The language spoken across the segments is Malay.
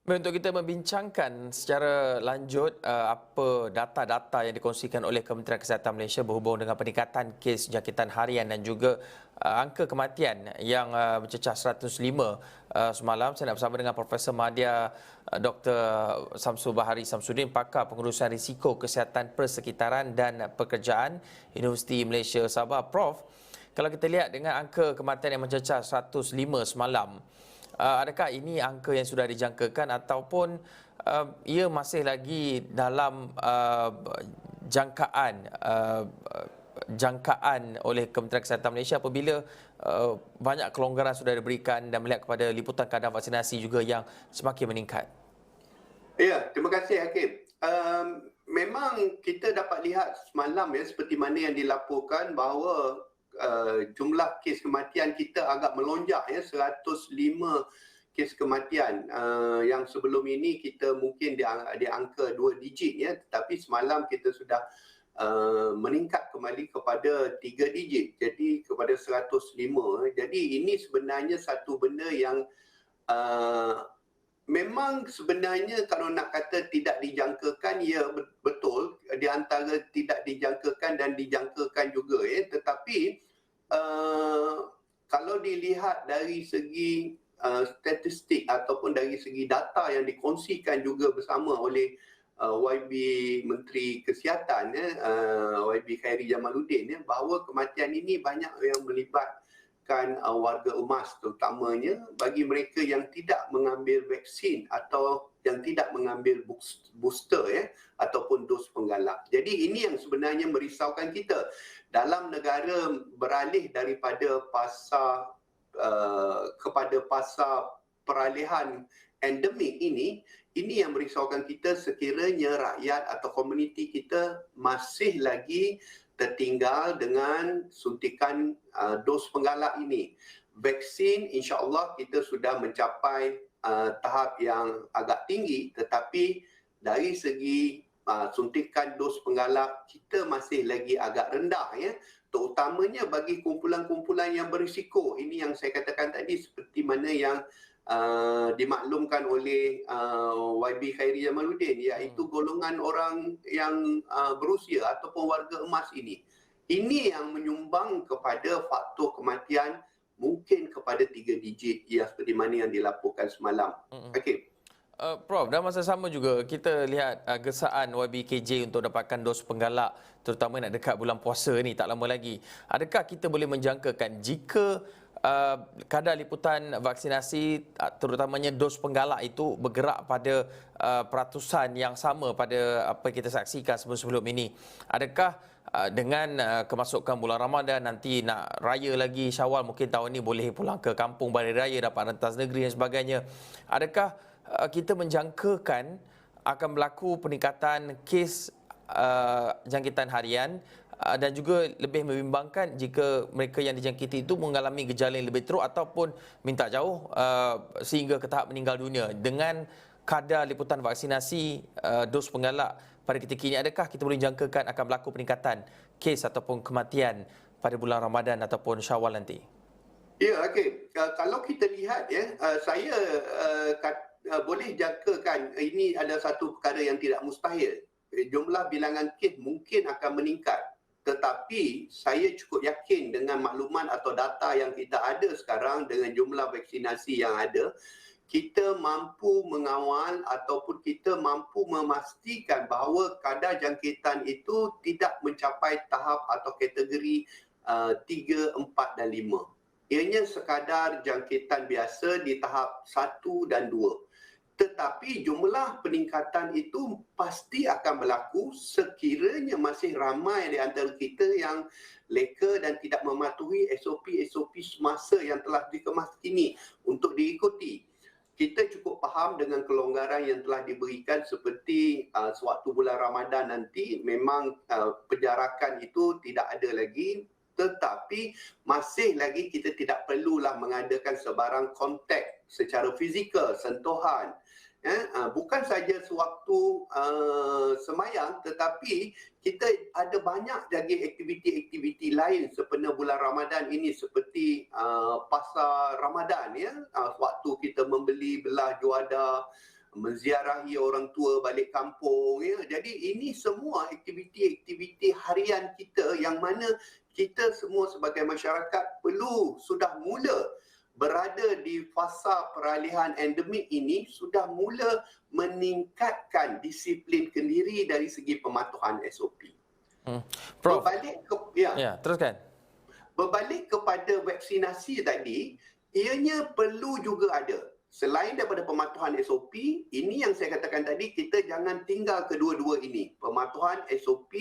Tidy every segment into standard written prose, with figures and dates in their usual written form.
Untuk kita membincangkan secara lanjut apa data-data yang dikongsikan oleh Kementerian Kesihatan Malaysia berhubung dengan peningkatan kes jangkitan harian dan juga angka kematian yang mencecah 105 semalam. Saya nak bersama dengan Profesor Madya Dr. Samsul Bahari Samsudin, pakar pengurusan risiko kesihatan persekitaran dan pekerjaan Universiti Malaysia Sabah. Prof, kalau kita lihat dengan angka kematian yang mencecah 105 semalam, adakah ini angka yang sudah dijangkakan ataupun ia masih lagi dalam jangkaan oleh Kementerian Kesihatan Malaysia apabila banyak kelonggaran sudah diberikan dan melihat kepada liputan kadar vaksinasi juga yang semakin meningkat? Ya, terima kasih Hakim. Memang kita dapat lihat semalam ya seperti mana yang dilaporkan bahawa jumlah kes kematian kita agak melonjak ya, 105 kes kematian. Yang sebelum ini kita mungkin di angka 2 digit ya, tetapi semalam kita sudah meningkat kembali kepada 3 digit, jadi kepada 105. Jadi ini sebenarnya satu benda yang memang sebenarnya kalau nak kata tidak dijangkakan, ya betul, di antara tidak dijangkakan dan dijangkakan juga ya. Tetapi kalau dilihat dari segi statistik ataupun dari segi data yang dikongsikan juga bersama oleh YB Menteri Kesihatan ya, YB Khairi Jamaluddin ya, bahawa kematian ini banyak yang melibatkan warga emas, terutamanya bagi mereka yang tidak mengambil vaksin atau yang tidak mengambil booster ya, ataupun dos penggalak. Jadi ini yang sebenarnya merisaukan kita. Dalam negara beralih daripada fasa kepada fasa peralihan endemik ini yang merisaukan kita sekiranya rakyat atau komuniti kita masih lagi tertinggal dengan suntikan dos penggalak ini. Vaksin insya-Allah kita sudah mencapai tahap yang agak tinggi, tetapi dari segi suntikan dos penggalak kita masih lagi agak rendah ya, terutamanya bagi kumpulan-kumpulan yang berisiko. Ini yang saya katakan tadi, seperti mana yang dimaklumkan oleh YB Khairi Jamaluddin, iaitu golongan orang yang berusia ataupun warga emas ini. Ini yang menyumbang kepada faktor kematian mungkin kepada 3 digit ya, seperti mana yang dilaporkan semalam. Okey. Prof, dalam masa sama juga kita lihat gesaan YBKJ untuk dapatkan dos penggalak, terutama nak dekat bulan puasa ni tak lama lagi. Adakah kita boleh menjangkakan jika kadar liputan vaksinasi terutamanya dos penggalak itu bergerak pada peratusan yang sama pada apa yang kita saksikan sebelum-sebelum ini, adakah dengan kemasukan bulan Ramadan, nanti nak raya lagi Syawal, mungkin tahun ini boleh pulang ke kampung balik raya, dapat rentas negeri dan sebagainya, adakah kita menjangkakan akan berlaku peningkatan kes jangkitan harian dan juga lebih membimbangkan jika mereka yang dijangkiti itu mengalami gejala yang lebih teruk ataupun minta jauh sehingga ke tahap meninggal dunia dengan kadar liputan vaksinasi dos penggalak pada ketika ini? Adakah kita boleh jangkakan akan berlaku peningkatan kes ataupun kematian pada bulan Ramadan ataupun Syawal nanti? Ya, okey. Kalau kita lihat ya, saya boleh jangkakan ini adalah satu perkara yang tidak mustahil. Jumlah bilangan kes mungkin akan meningkat. Tetapi saya cukup yakin dengan maklumat atau data yang kita ada sekarang dengan jumlah vaksinasi yang ada, kita mampu mengawal ataupun kita mampu memastikan bahawa kadar jangkitan itu tidak mencapai tahap atau kategori 3, 4 dan 5. Ianya sekadar jangkitan biasa di tahap 1 dan 2. Tetapi jumlah peningkatan itu pasti akan berlaku sekiranya masih ramai di antara kita yang leka dan tidak mematuhi SOP-SOP semasa yang telah dikemas kini untuk diikuti. Kita cukup faham dengan kelonggaran yang telah diberikan, seperti sewaktu bulan Ramadan nanti memang penjarakan itu tidak ada lagi, tetapi masih lagi kita tidak perlulah mengadakan sebarang kontak secara fizikal, sentuhan. Bukan saja sewaktu semayang, tetapi kita ada banyak lagi aktiviti-aktiviti lain sepenuh bulan Ramadan ini, seperti pasar Ramadan ya, waktu kita membeli belah juada, menziarahi orang tua balik kampung. Ya. Jadi ini semua aktiviti-aktiviti harian kita yang mana kita semua sebagai masyarakat perlu sudah mula berada di fasa peralihan endemik ini, sudah mula meningkatkan disiplin kendiri dari segi pematuhan SOP. Prof, teruskan. Berbalik kepada vaksinasi tadi, ianya perlu juga ada. Selain daripada pematuhan SOP, ini yang saya katakan tadi, kita jangan tinggal kedua-dua ini. Pematuhan SOP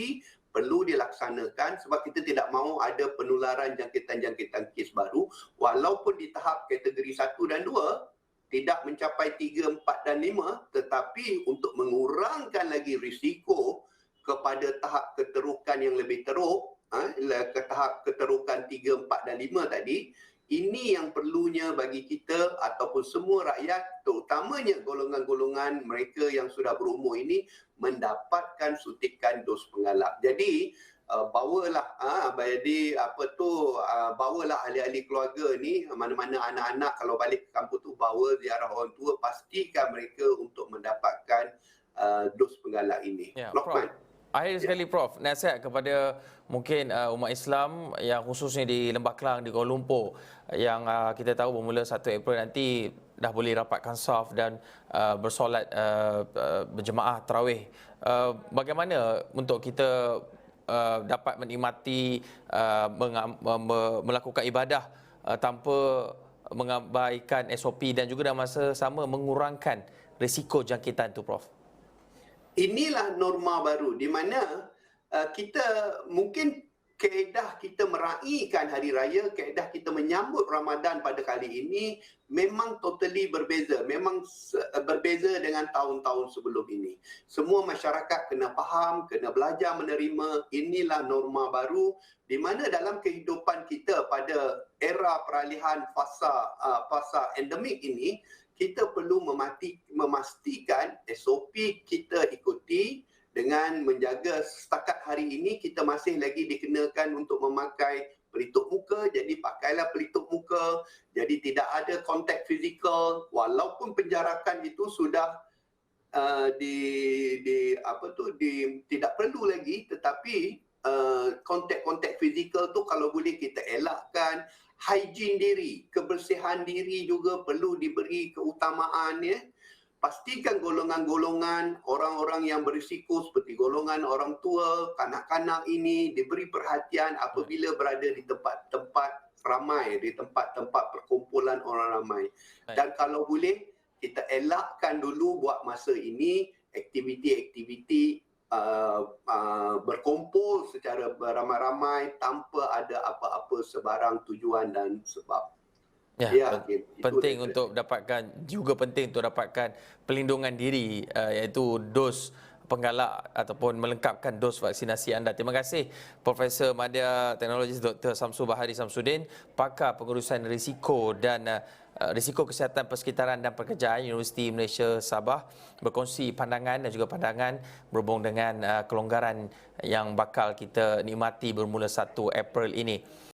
perlu dilaksanakan sebab kita tidak mahu ada penularan jangkitan-jangkitan kes baru walaupun di tahap kategori 1 dan 2 tidak mencapai 3, 4 dan 5 tetapi untuk mengurangkan lagi risiko kepada tahap keterukan yang lebih teruk ke tahap keterukan 3, 4 dan 5 tadi, ini yang perlunya bagi kita ataupun semua rakyat, terutamanya golongan-golongan mereka yang sudah berumur ini mendapatkan suntikan dos penggalak. Jadi bawalah bawalah ahli-ahli keluarga ni, mana-mana anak-anak kalau balik ke kampung tu bawa ziarah orang tua, pastikan mereka untuk mendapatkan dos penggalak ini. Ya, akhir sekali Prof, nasihat kepada mungkin umat Islam yang khususnya di Lembah Kelang, di Kuala Lumpur yang kita tahu bermula 1 April nanti dah boleh rapatkan saf dan bersolat berjemaah tarawih. Bagaimana untuk kita dapat menikmati melakukan ibadah tanpa mengabaikan SOP dan juga dalam masa sama mengurangkan risiko jangkitan tu Prof? Inilah norma baru di mana kita mungkin kaedah kita meraihkan hari raya, kaedah kita menyambut Ramadan pada kali ini memang totally berbeza. Memang berbeza dengan tahun-tahun sebelum ini. Semua masyarakat kena faham, kena belajar menerima inilah norma baru di mana dalam kehidupan kita pada era peralihan fasa endemik ini, kita perlu memastikan SOP kita ikuti dengan menjaga setakat hari ini kita masih lagi dikenakan untuk memakai pelitup muka, jadi pakailah pelitup muka, jadi tidak ada kontak fizikal walaupun penjarakan itu sudah tidak perlu lagi tetapi kontak-kontak fizikal tu kalau boleh kita elakkan. Hygiene diri, kebersihan diri juga perlu diberi keutamaan ya. Pastikan golongan-golongan orang-orang yang berisiko seperti golongan orang tua, kanak-kanak ini diberi perhatian apabila berada di tempat-tempat ramai, di tempat-tempat perkumpulan orang ramai. Dan kalau boleh kita elakkan dulu buat masa ini aktiviti-aktiviti berkumpul secara beramai-ramai tanpa ada apa-apa sebarang tujuan dan sebab. Ya, penting untuk dapatkan pelindungan diri iaitu dos penggalak ataupun melengkapkan dos vaksinasi anda. Terima kasih Profesor Madya Teknologi Dr. Samsul Bahari Samsudin, pakar pengurusan risiko dan risiko kesihatan persekitaran dan pekerjaan Universiti Malaysia Sabah, berkongsi pandangan dan juga pandangan berhubung dengan kelonggaran yang bakal kita nikmati bermula 1 April ini.